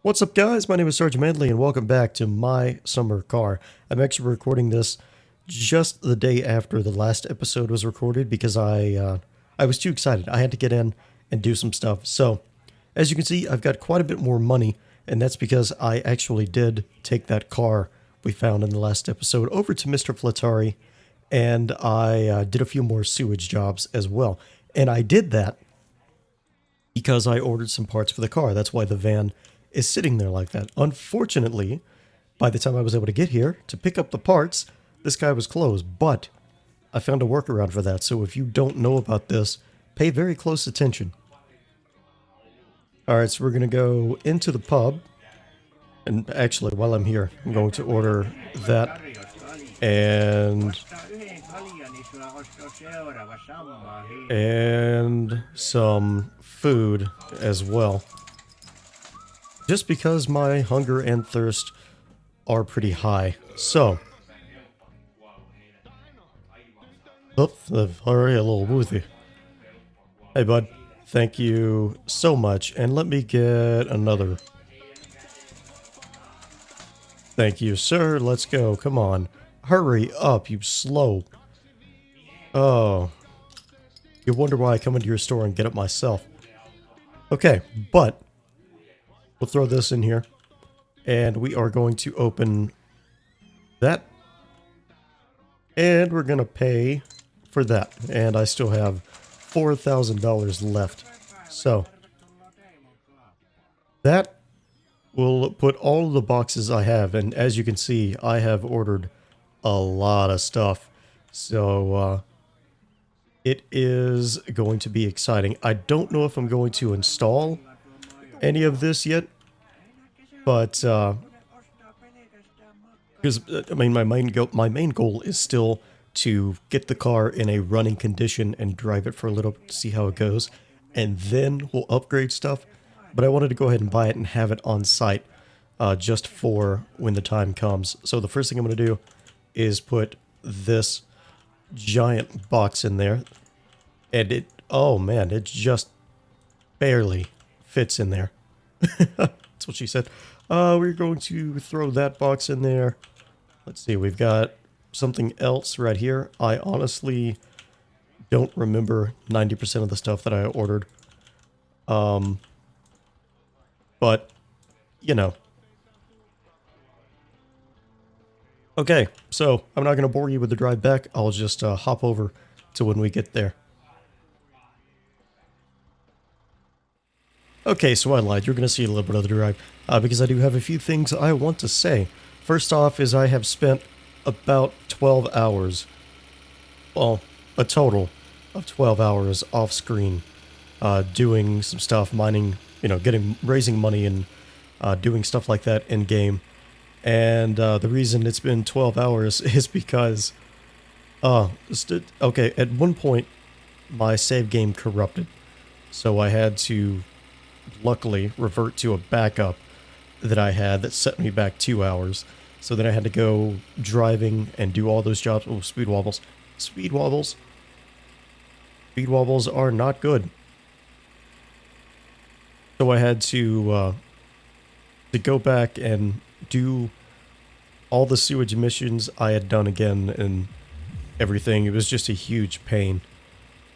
What's up, guys? My name is Sergeant Manley, and welcome back to my summer car. I'm actually recording this just the day after the last episode was recorded because I was too excited. I had to get in and do some stuff. So, as you can see, I've got quite a bit more money, and that's because I actually did take that car we found in the last episode over to Mr. Flattari, and I did a few more sewage jobs as well. And I did that because I ordered some parts for the car. That's why the van is sitting there like that. Unfortunately, by the time I was able to get here to pick up the parts, this guy was closed, but I found a workaround for that. So if you don't know about this, pay very close attention. Alright, so we're going to go into the pub. And actually, while I'm here, I'm going to order that and some food as well. Just because my hunger and thirst are pretty high. So. Alright, a little woozy. Hey, bud. Thank you so much. And let me get another. Thank you, sir. Let's go. Come on. Hurry up, you slow. Oh. You wonder why I come into your store and get it myself. Okay, but we'll throw this in here. And we are going to open that. And we're going to pay for that. And I still have $4,000 left. So, that will put all of the boxes I have. And as you can see, I have ordered a lot of stuff. So, it is going to be exciting. I don't know if I'm going to install any of this yet. But, because, I mean, my main goal is still to get the car in a running condition and drive it for a little to see how it goes. And then we'll upgrade stuff. But I wanted to go ahead and buy it and have it on site just for when the time comes. So the first thing I'm going to do is put this giant box in there. And it, oh man, it just barely fits in there. That's what she said. We're going to throw that box in there. Let's see, we've got something else right here. I honestly don't remember 90% of the stuff that I ordered. But, you know. Okay, so I'm not going to bore you with the drive back. I'll just hop over to when we get there. Okay, so I lied. You're going to see a little bit of the drive because I do have a few things I want to say. First off is I have spent about 12 hours, well, a total of 12 hours off screen doing some stuff, mining, you know, raising money and doing stuff like that in game. And the reason it's been 12 hours is because, okay, at one point my save game corrupted. So I had to luckily revert to a backup that I had that set me back 2 hours. So then I had to go driving and do all those jobs. Oh, speed wobbles. Speed wobbles. Speed wobbles are not good. So I had to go back and do all the sewage emissions I had done again and everything. It was just a huge pain.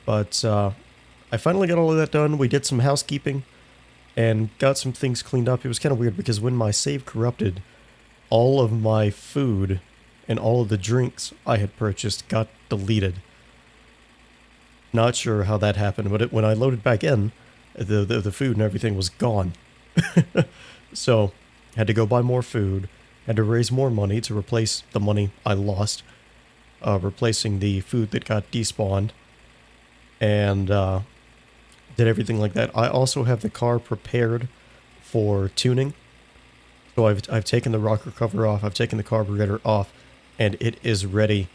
But I finally got all of that done. We did some housekeeping and got some things cleaned up. It was kind of weird because when my save corrupted, all of my food and all of the drinks I had purchased got deleted. Not sure how that happened, but when I loaded back in, the food and everything was gone. So, had to go buy more food, had to raise more money to replace the money I lost, replacing the food that got despawned, and did everything like that. I also have the car prepared for tuning. So I've taken the rocker cover off, I've taken the carburetor off, and it is ready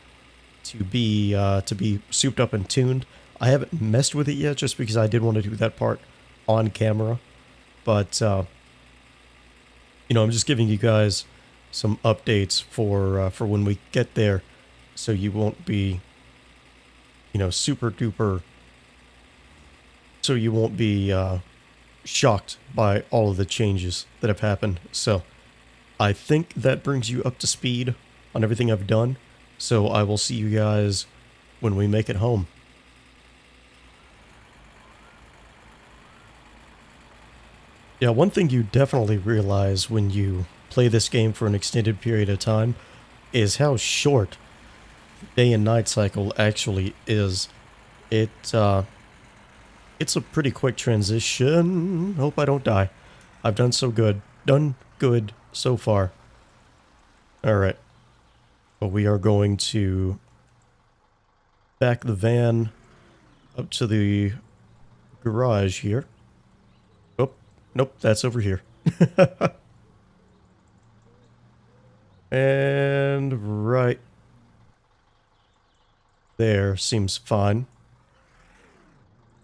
to be souped up and tuned. I haven't messed with it yet just because I did want to do that part on camera. But you know, I'm just giving you guys some updates for when we get there, so you won't be, you know, super duper. So you won't be shocked by all of the changes that have happened. So I think that brings you up to speed on everything I've done. So I will see you guys when we make it home. Yeah, one thing you definitely realize when you play this game for an extended period of time is how short day and night cycle actually is. It's a pretty quick transition. Hope I don't die. I've done so good. Done good so far. Alright. But we are going to back the van up to the garage here. Oh, nope, that's over here. And right there seems fine.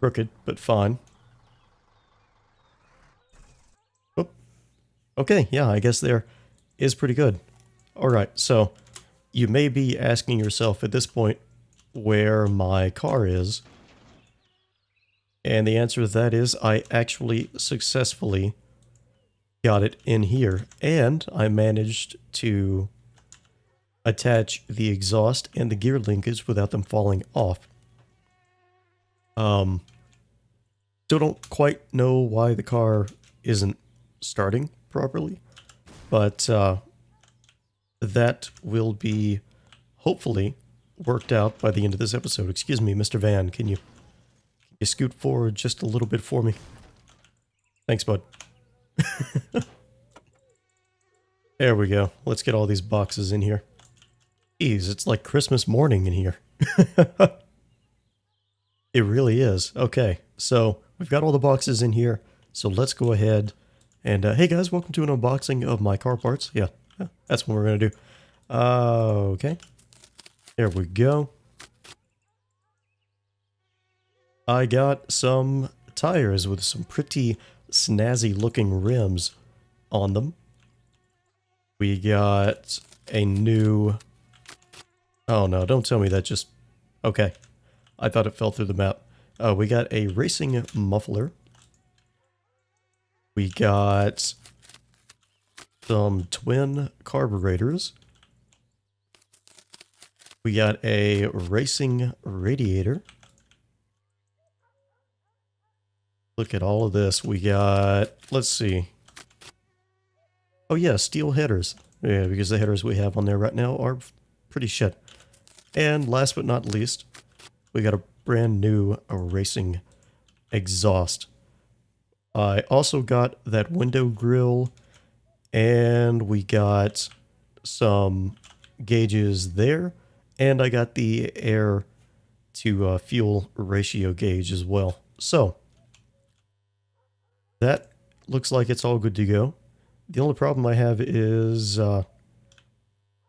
Crooked, but fine. Oh, okay, yeah, I guess there is pretty good. Alright, so you may be asking yourself at this point where my car is. And the answer to that is I actually successfully got it in here. And I managed to attach the exhaust and the gear linkage without them falling off. Still don't quite know why the car isn't starting properly, but that will be hopefully worked out by the end of this episode. Excuse me, Mr. Van, can you scoot forward just a little bit for me? Thanks, bud. There we go. Let's get all these boxes in here. Jeez, it's like Christmas morning in here. It really is. Okay, so we've got all the boxes in here, so let's go ahead and, hey guys, welcome to an unboxing of my car parts. Yeah, that's what we're going to do. Okay, there we go. I got some tires with some pretty snazzy looking rims on them. We got a new... Oh no, don't tell me that just... Okay. I thought it fell through the map. We got a racing muffler. We got some twin carburetors. We got a racing radiator. Look at all of this. We got, let's see. Oh yeah, steel headers. Yeah, because the headers we have on there right now are pretty shit. And last but not least, we got a brand new racing exhaust. I also got that window grill, and we got some gauges there, and I got the air to fuel ratio gauge as well. So, that looks like it's all good to go. The only problem I have is the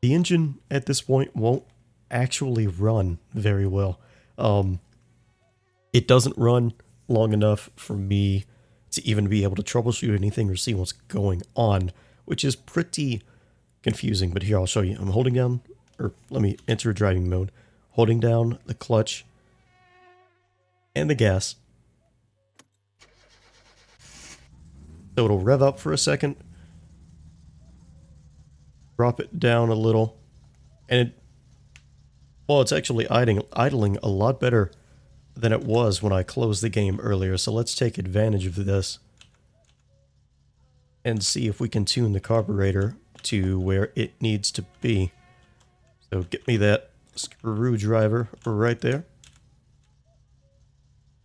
engine at this point won't actually run very well. It doesn't run long enough for me to even be able to troubleshoot anything or see what's going on, which is pretty confusing. But here, I'll show you. I'm holding down, or let me enter driving mode, holding down the clutch and the gas. So it'll rev up for a second, drop it down a little, and well, it's actually idling a lot better than it was when I closed the game earlier. So let's take advantage of this and see if we can tune the carburetor to where it needs to be. So get me that screwdriver right there.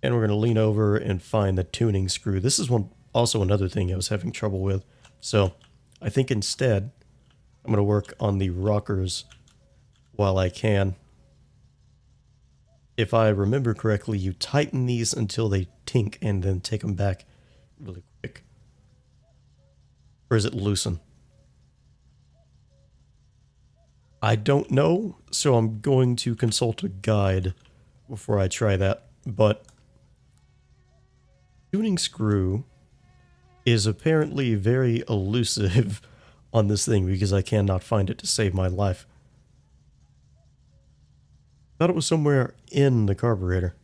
And we're going to lean over and find the tuning screw. This is also another thing I was having trouble with. So I think instead I'm going to work on the rockers while I can. If I remember correctly, you tighten these until they tink and then take them back really quick. Or is it loosen? I don't know, so I'm going to consult a guide before I try that. But tuning screw is apparently very elusive on this thing because I cannot find it to save my life. Thought it was somewhere in the carburetor.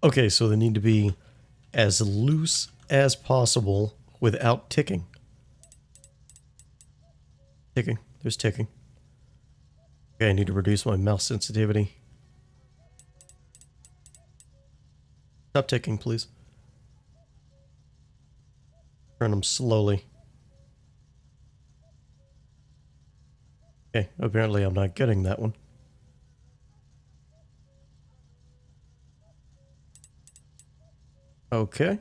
Okay, so they need to be as loose as possible without ticking. Ticking. There's ticking. Okay, I need to reduce my mouse sensitivity. Stop ticking, please. Turn them slowly. Okay, apparently I'm not getting that one. Okay.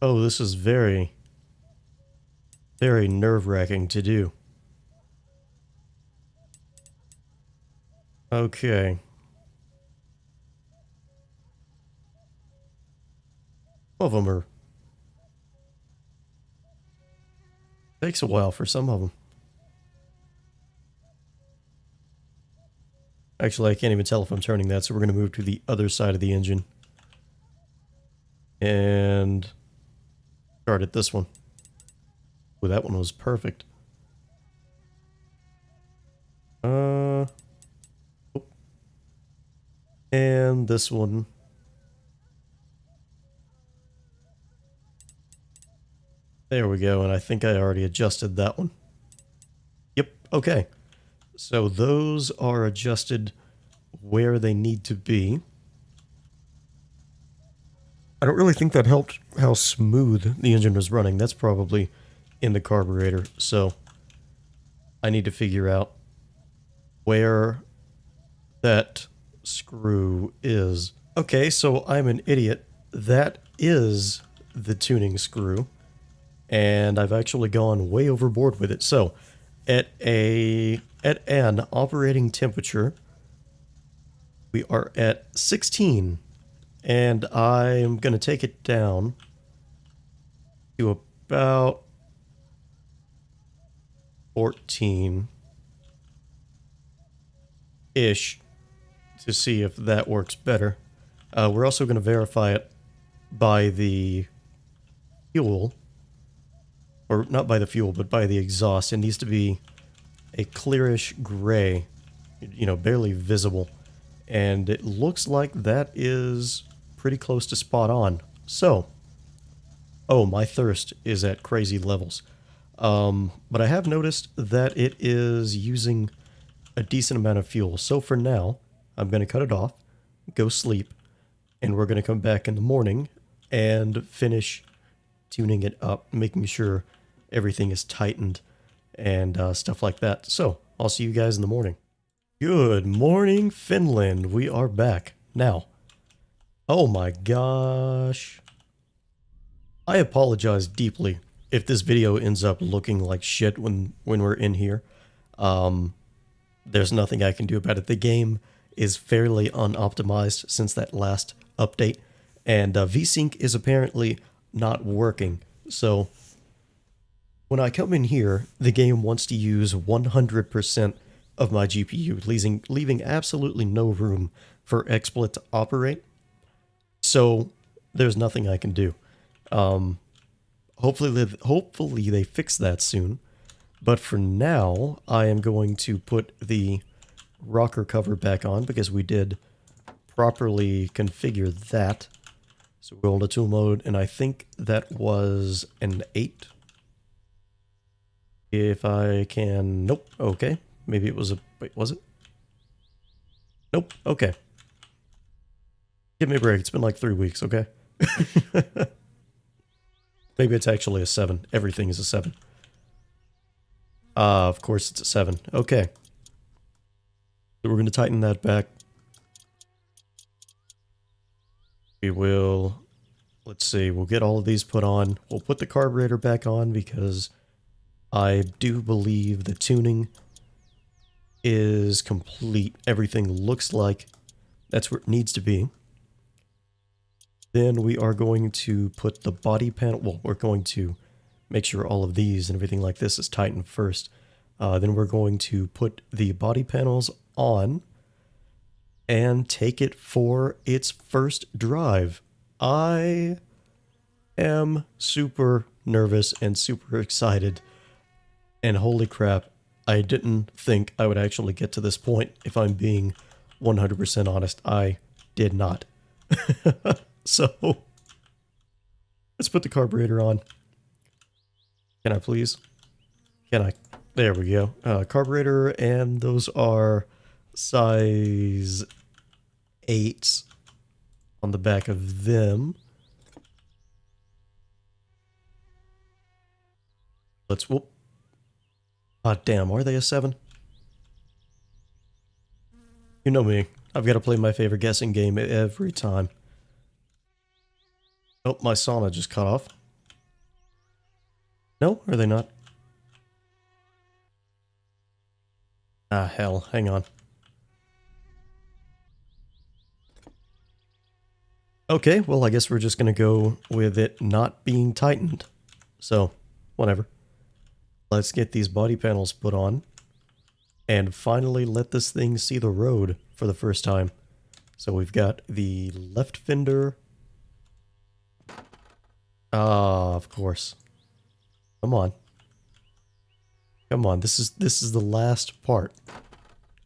Oh, this is very, very nerve-wracking to do. Okay. Some of them are... Takes a while for some of them. Actually, I can't even tell if I'm turning that, so we're going to move to the other side of the engine. And... start at this one. Oh, that one was perfect. Oh. And this one. There we go, and I think I already adjusted that one. Yep, okay. So those are adjusted where they need to be. I don't really think that helped how smooth the engine was running. That's probably in the carburetor, so I need to figure out where that screw is. Okay, so I'm an idiot. That is the tuning screw, and I've actually gone way overboard with it. So, at an operating temperature, we are at 16, and I'm going to take it down to about 14-ish to see if that works better. We're also going to verify it by the fuel, or not by the fuel, but by the exhaust. It needs to be a clearish gray, you know, barely visible. And it looks like that is pretty close to spot on. So, oh, my thirst is at crazy levels. But I have noticed that it is using a decent amount of fuel. So for now, I'm going to cut it off, go sleep, and we're going to come back in the morning and finish tuning it up, making sure everything is tightened and stuff like that. So I'll see you guys in the morning. Good morning, Finland. We are back. Now, oh my gosh. I apologize deeply if this video ends up looking like shit when we're in here. There's nothing I can do about it. The game is fairly unoptimized since that last update, and VSync is apparently not working. So when I come in here, the game wants to use 100% of my GPU, leaving absolutely no room for XSplit to operate. So there's nothing I can do. Hopefully they fix that soon. But for now, I am going to put the rocker cover back on because we did properly configure that. So we're going to tool mode, and I think that was an 8. If I can... Nope. Okay. Maybe it was a... Wait, was it? Nope. Okay. Give me a break. It's been like 3 weeks, okay? Maybe it's actually a 7. Everything is a 7. Of course it's a 7. Okay. So we're going to tighten that back. We will... Let's see. We'll get all of these put on. We'll put the carburetor back on because I do believe the tuning is complete. Everything looks like that's where it needs to be. Then we are going to put the body panel... Well, we're going to make sure all of these and everything like this is tightened first. Then we're going to put the body panels on and take it for its first drive. I am super nervous and super excited. And holy crap, I didn't think I would actually get to this point, if I'm being 100% honest. I did not. So, let's put the carburetor on. Can I please? Can I? There we go. Carburetor, and those are size 8s on the back of them. Let's, whoop. Ah, damn, are they a 7? You know me. I've got to play my favorite guessing game every time. Oh, my sauna just cut off. No, are they not? Ah, hell, hang on. Okay, well, I guess we're just gonna go with it not being tightened. So, whatever. Let's get these body panels put on. And finally let this thing see the road for the first time. So we've got the left fender. Ah, of course. Come on. Come on, this is the last part.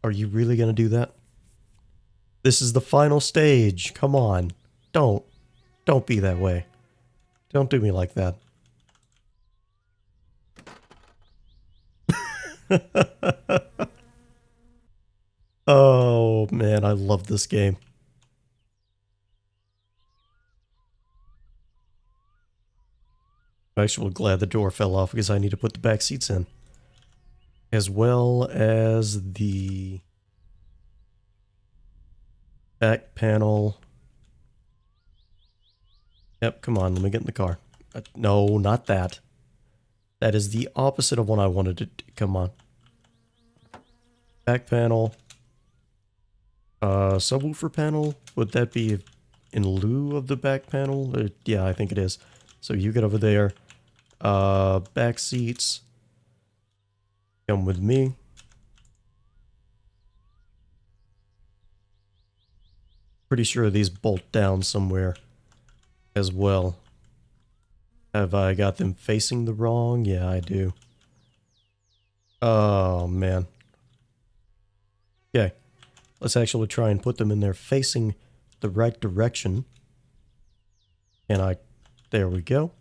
Are you really gonna do that? This is the final stage. Come on. Don't be that way. Don't do me like that. Oh man, I love this game. I'm actually glad the door fell off because I need to put the back seats in. As well as the back panel. Yep, come on, let me get in the car. No, not that. That is the opposite of what I wanted to do. Come on. Back panel. Subwoofer panel. Would that be in lieu of the back panel? Yeah, I think it is. So you get over there. Back seats. Come with me. Pretty sure these bolt down somewhere as well. Have I got them facing the wrong? Yeah, I do. Oh, man. Okay. Let's actually try and put them in there facing the right direction. There we go.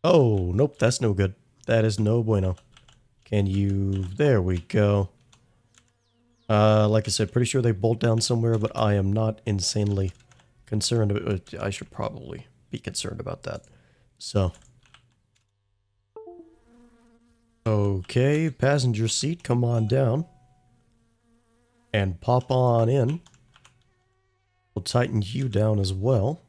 Oh, nope, that's no good. That is no bueno. Can you... There we go. Like I said, pretty sure they bolt down somewhere, but I am not insanely concerned. I should probably be concerned about that. So. Okay, passenger seat, come on down. And pop on in. We'll tighten you down as well.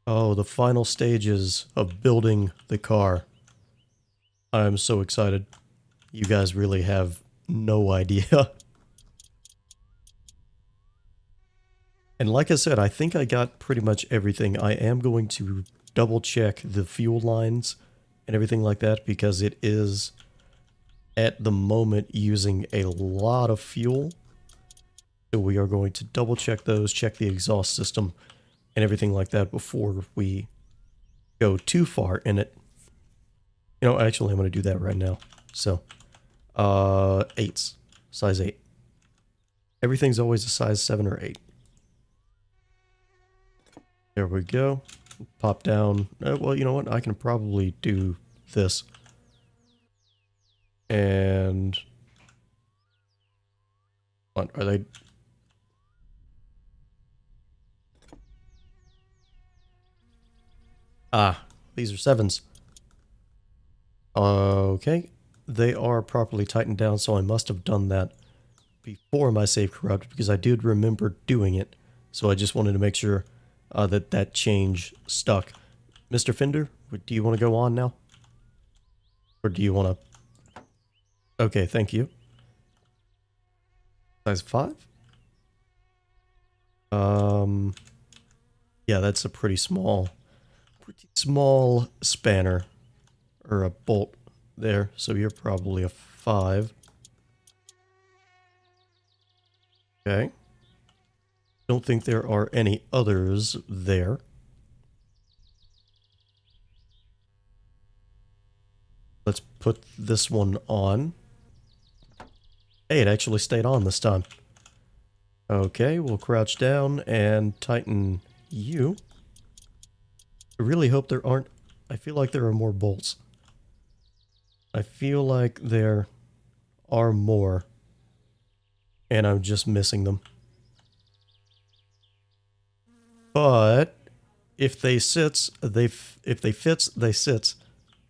Oh, the final stages of building the car. I'm so excited. You guys really have no idea. And like I said, I think I got pretty much everything. I am going to double check the fuel lines and everything like that because it is at the moment using a lot of fuel. So we are going to double check those, check the exhaust system and everything like that before we go too far in it. You know, actually I'm going to do that right now. So, 8s, size 8. Everything's always a size 7 or 8. There we go. Pop down. Well, you know what? I can probably do this. And what are they? Ah, these are 7s. Okay. They are properly tightened down, so I must have done that before my save corrupted because I did remember doing it. So I just wanted to make sure that change stuck. Mr. Fender, do you want to go on now? Or do you want to... Okay, thank you. Size 5? Yeah, that's a pretty small spanner. Or a bolt there, so you're probably a 5. Okay. Don't think there are any others there. Let's put this one on. Hey, it actually stayed on this time. Okay, we'll crouch down and tighten you. I really hope there aren't... I feel like there are more bolts. I feel like there are more. And I'm just missing them. But if they sits, if they fits, they sits.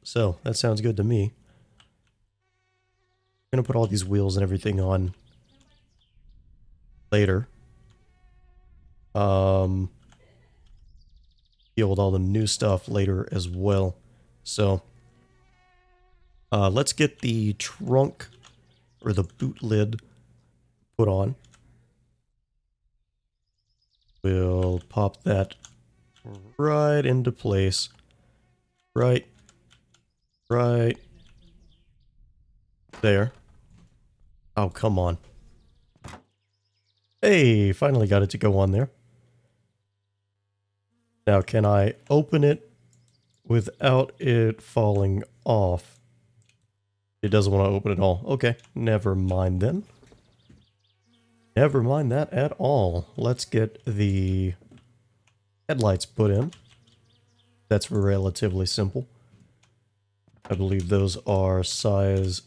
So that sounds good to me. I'm gonna put all these wheels and everything on later. Deal with all the new stuff later as well. So let's get the trunk or the boot lid put on. We'll pop that right into place. Right there. Oh, come on. Hey, finally got it to go on there. Now, can I open it without it falling off? It doesn't want to open at all. Okay, never mind then. Never mind that at all. Let's get the headlights put in. That's relatively simple. I believe those are size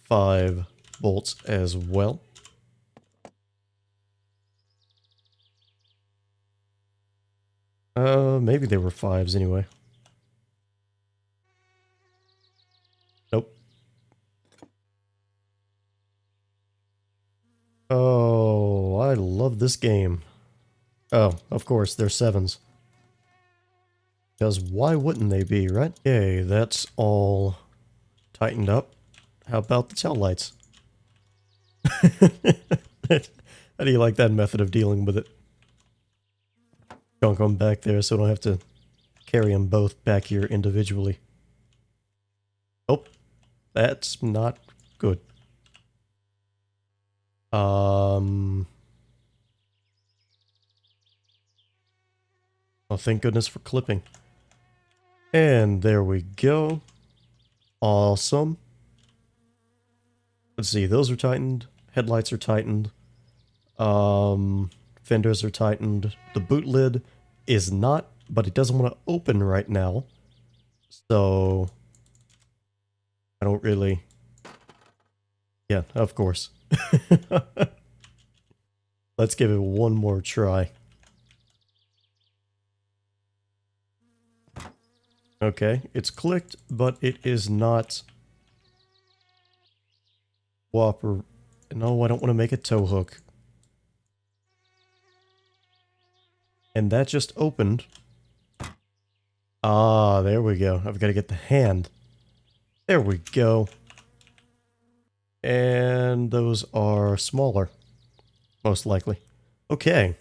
5 bolts as well. Maybe they were 5s anyway. Nope. Oh, I love this game. Oh, of course, they're 7s. Because why wouldn't they be, right? Okay, that's all tightened up. How about the tail lights? How do you like that method of dealing with it? Dunk them back there so I don't have to carry them both back here individually. Oh, that's not good. Oh, thank goodness for clipping. And there we go. Awesome. Let's see, those are tightened. Headlights are tightened. Fenders are tightened. The boot lid is not, but it doesn't want to open right now. So I don't really... Yeah, of course. Let's give it one more try. Okay, it's clicked, but it is not... Whopper. No, I don't want to make a tow hook. And that just opened. Ah, there we go. I've got to get the hand. There we go. And those are smaller. Most likely. Okay.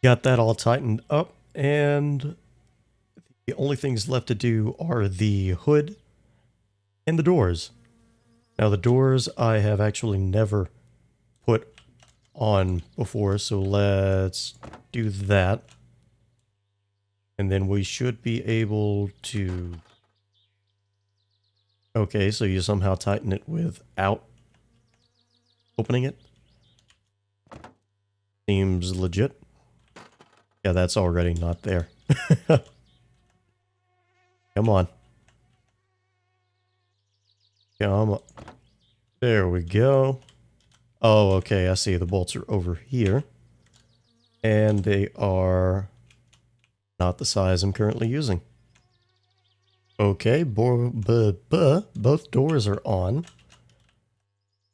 Got that all tightened up. And the only things left to do are the hood and the doors. Now the doors I have actually never put on before, so let's do that. And then we should be able to... Okay, so you somehow tighten it without opening it. Seems legit. Yeah, that's already not there. Come on. Come on. There we go. Oh, okay, I see. The bolts are over here. And they are not the size I'm currently using. Okay, both doors are on.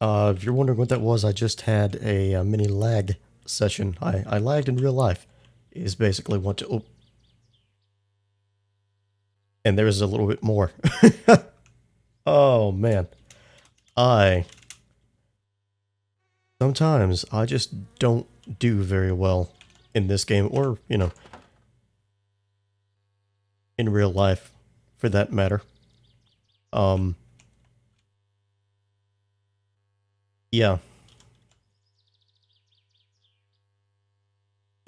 If you're wondering what that was, I just had a mini lag session. I lagged in real life. Is basically what to... Oh. And there's a little bit more. Oh, man. Sometimes I just don't do very well in this game, or, you know, in real life, for that matter. Yeah.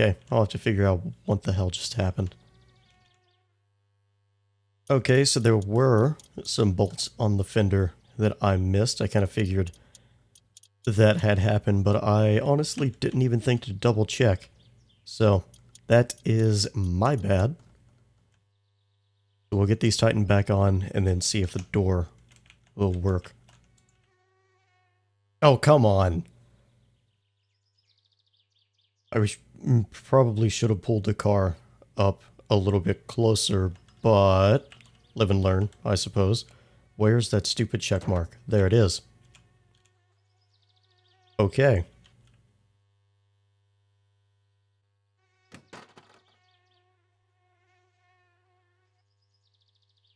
Okay, I'll have to figure out what the hell just happened. Okay, so there were some bolts on the fender that I missed. I kind of figured that had happened, but I honestly didn't even think to double check. So that is my bad. We'll get these tightened back on and then see if the door will work. Oh, come on. Probably should have pulled the car up a little bit closer, but live and learn, I suppose. Where's that stupid check mark? There it is. Okay.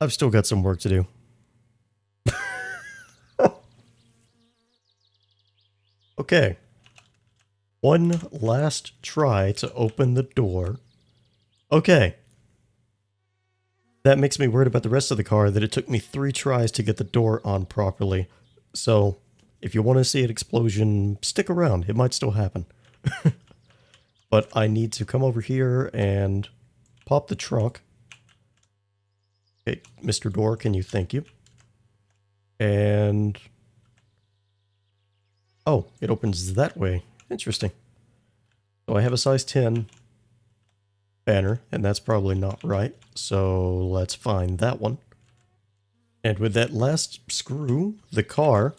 I've still got some work to do. Okay. One last try to open the door. Okay. That makes me worried about the rest of the car, that it took me 3 tries to get the door on properly. So, if you want to see an explosion, stick around. It might still happen. But I need to come over here and pop the trunk. Okay, Mr. Door, can you thank you? And... oh, it opens that way. Interesting. So I have a size 10 banner, and that's probably not right. So let's find that one. And with that last screw, the car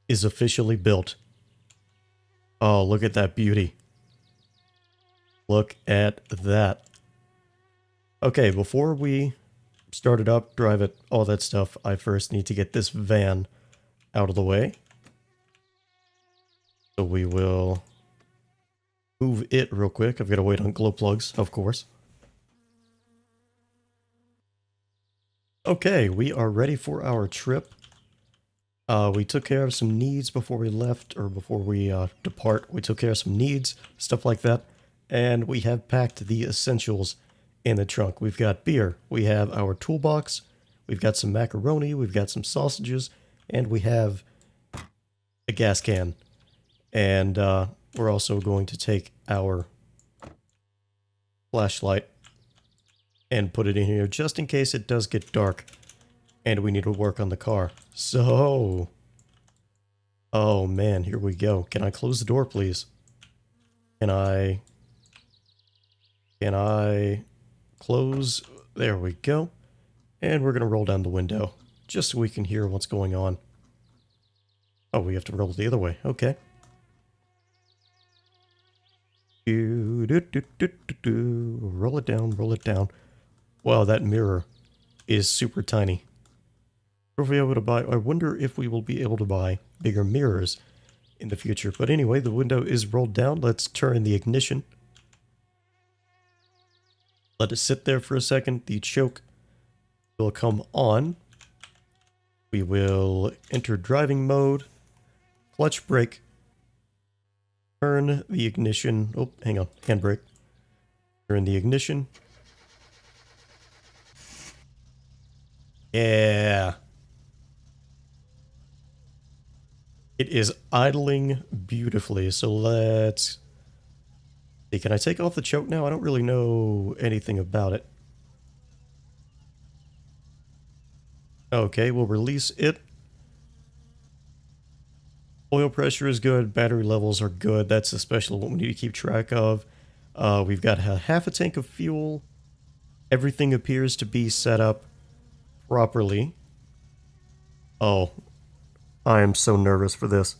is officially built. Oh, look at that beauty. Look at that. Okay, before we start it up, drive it, all that stuff, I first need to get this van out of the way. So we will move it real quick. I've got to wait on glow plugs, of course. Okay, we are ready for our trip. We took care of some needs before we left, or before we depart. We took care of some needs, stuff like that. And we have packed the essentials in the trunk. We've got beer, we have our toolbox, we've got some macaroni, we've got some sausages, and we have a gas can. And we're also going to take our flashlight and put it in here just in case it does get dark and we need to work on the car. So, oh man, here we go. Can I close the door, please? Can I close? There we go. And we're going to roll down the window just so we can hear what's going on. Oh, we have to roll the other way. Okay. Roll it down, roll it down. Wow, that mirror is super tiny. If we able to buy, I wonder if we will be able to buy bigger mirrors in the future. But anyway, the window is rolled down. Let's turn the ignition. Let it sit there for a second. The choke will come on. We will enter driving mode. Clutch brake. Turn the ignition. Oh, hang on. Handbrake. Turn the ignition. Yeah. It is idling beautifully. So let's see. Can I take off the choke now? I don't really know anything about it. Okay, we'll release it. Oil pressure is good. Battery levels are good. That's especially what we need to keep track of. We've got half a tank of fuel. Everything appears to be set up properly. Oh, I am so nervous for this.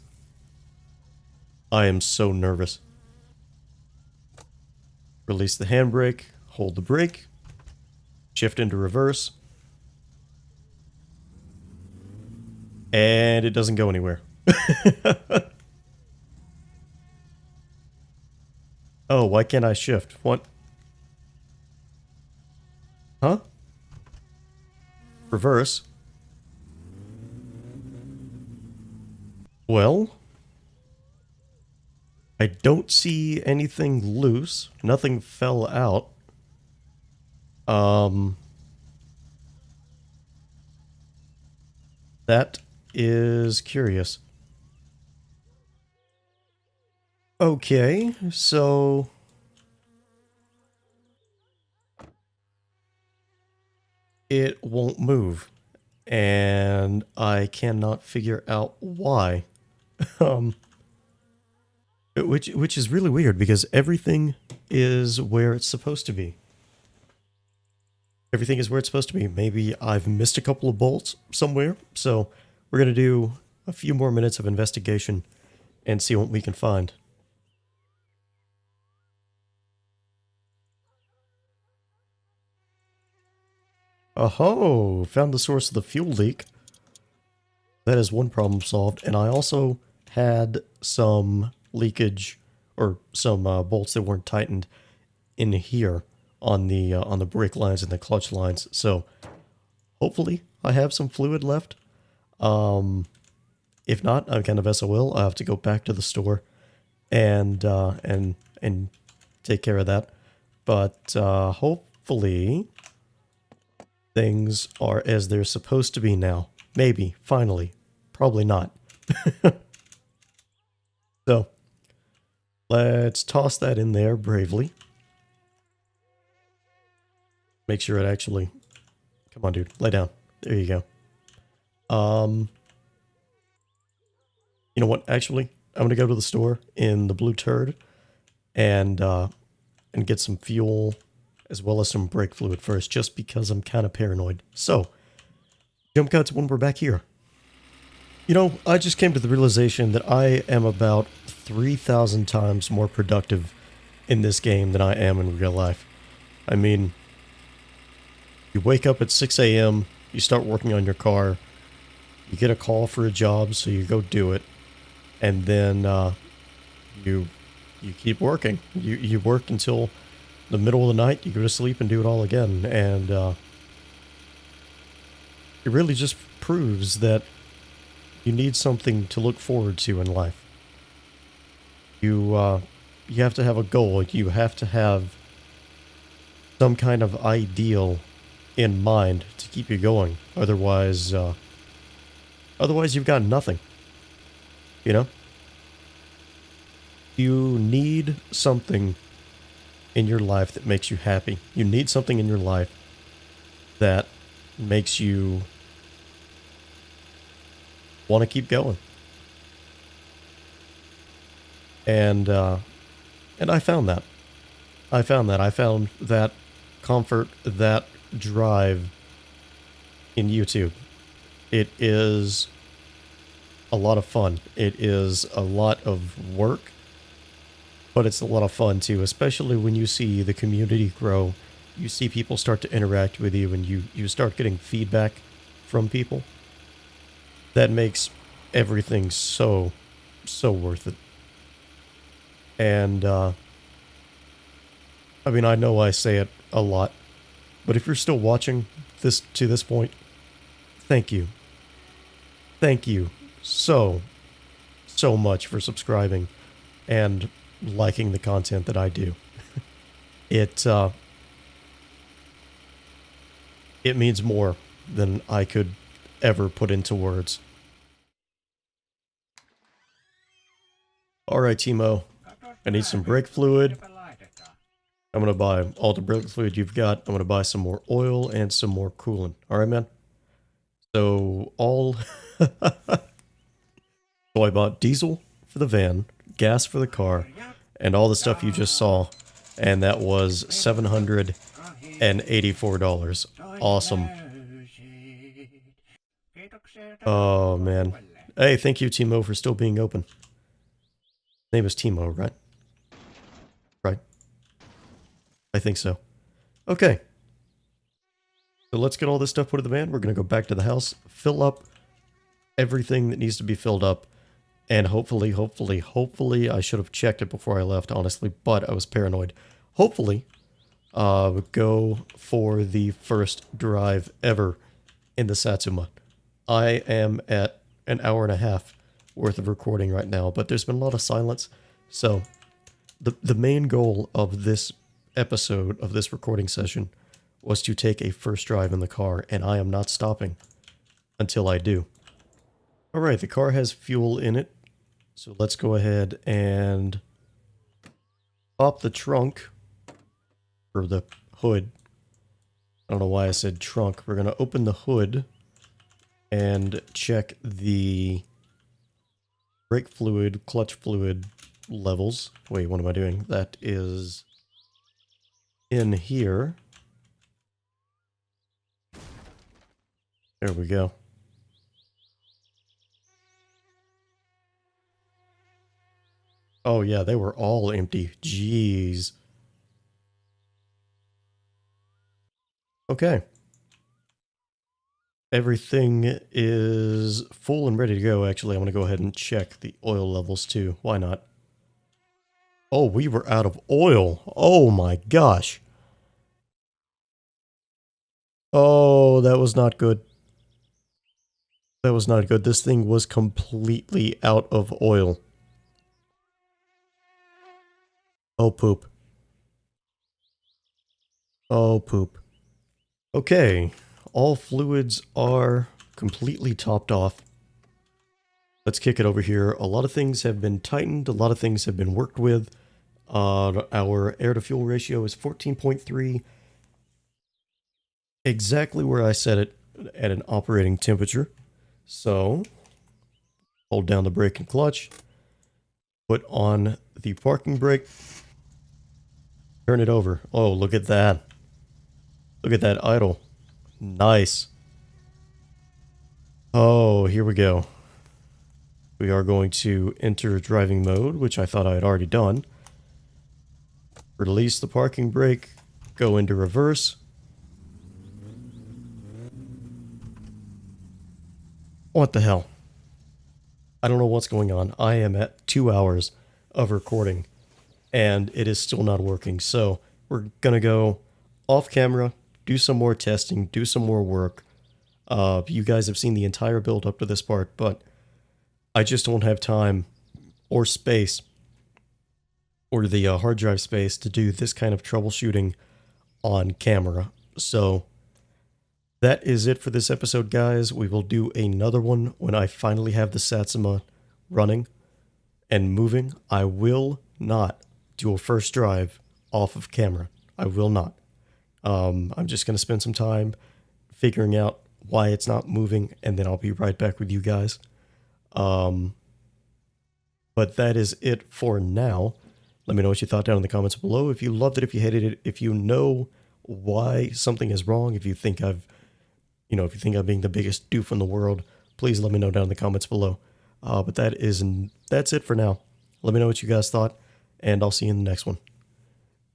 I am so nervous. Release the handbrake. Hold the brake. Shift into reverse. And it doesn't go anywhere. Oh, why can't I shift? What? Huh? Reverse. Well, I don't see anything loose. Nothing fell out. That is curious. Okay, so it won't move. And I cannot figure out why. um, which is really weird because everything is where it's supposed to be. Everything is where it's supposed to be. Maybe I've missed a couple of bolts somewhere. So we're going to do a few more minutes of investigation and see what we can find. Oh, found the source of the fuel leak. That is one problem solved. And I also had some leakage or some bolts that weren't tightened in here on the brake lines and the clutch lines. So hopefully I have some fluid left. If not, I'm kind of SOL. I have to go back to the store and take care of that. But hopefully things are as they're supposed to be now. Maybe, finally. Probably not. So, let's toss that in there bravely. Make sure it actually... Come on, dude. Lay down. There you go. You know what? Actually, I'm going to go to the store in the Blue Turd and get some fuel as well as some brake fluid first, just because I'm kind of paranoid. So, jump cuts when we're back here. You know, I just came to the realization that I am about 3,000 times more productive in this game than I am in real life. I mean, you wake up at 6 a.m., you start working on your car, you get a call for a job, so you go do it, and then you keep working. You work until the middle of the night, you go to sleep and do it all again, and it really just proves that you need something to look forward to in life. You have to have a goal. You have to have some kind of ideal in mind to keep you going. Otherwise you've got nothing. You know? You need something in your life that makes you happy. You need something in your life that makes you want to keep going. And I found that. I found that comfort, that drive in YouTube. It is a lot of fun. It is a lot of work, but it's a lot of fun too, especially when you see the community grow. You see people start to interact with you and you start getting feedback from people. That makes everything so worth it. And, I mean, I know I say it a lot, but if you're still watching this to this point, thank you. Thank you so much for subscribing and liking the content that I do. It means more than I could ever put into words. Alright, Timo. I need some brake fluid. I'm going to buy all the brake fluid you've got. I'm going to buy some more oil and some more coolant. Alright, man? So, so I bought diesel for the van, gas for the car, and all the stuff you just saw. And that was $784. Awesome. Oh, man. Hey, thank you, Timo, for still being open. His name is Timo, right? Right? I think so. Okay. So let's get all this stuff put in the van. We're going to go back to the house, fill up everything that needs to be filled up, and hopefully, I should have checked it before I left, honestly, but I was paranoid. Hopefully, go for the first drive ever in the Satsuma. I am at an hour and a half worth of recording right now, but there's been a lot of silence. So the main goal of this episode, of this recording session, was to take a first drive in the car, and I am not stopping until I do. Alright, the car has fuel in it, so let's go ahead and pop the trunk, or the hood. I don't know why I said trunk. We're going to open the hood and check the brake fluid, clutch fluid levels. Wait, what am I doing? That is in here. There we go. Oh yeah, they were all empty. Jeez. Okay. Everything is full and ready to go. Actually, I'm going to go ahead and check the oil levels too. Why not? Oh, we were out of oil. Oh my gosh. Oh, that was not good. That was not good. This thing was completely out of oil. Oh, poop. Oh, poop. Okay. All fluids are completely topped off. Let's kick it over here. A lot of things have been tightened. A lot of things have been worked with. Our air-to-fuel ratio is 14.3. Exactly where I set it at an operating temperature. So, hold down the brake and clutch. Put on the parking brake. Turn it over. Oh, look at that. Look at that idle. Nice. Oh, here we go. We are going to enter driving mode, which I thought I had already done. Release the parking brake. Go into reverse. What the hell? I don't know what's going on. I am at 2 hours of recording, and it is still not working. So we're going to go off camera, do some more testing, do some more work. You guys have seen the entire build up to this part, but I just don't have time or space or the hard drive space to do this kind of troubleshooting on camera. So that is it for this episode, guys. We will do another one when I finally have the Satsuma running and moving. I will not do a first drive off of camera. I will not. I'm just going to spend some time figuring out why it's not moving, and then I'll be right back with you guys. But that is it for now. Let me know what you thought down in the comments below. If you loved it, if you hated it, if you know why something is wrong, if you think if you think I'm being the biggest doof in the world, please let me know down in the comments below. But that's it for now. Let me know what you guys thought, and I'll see you in the next one.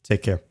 Take care.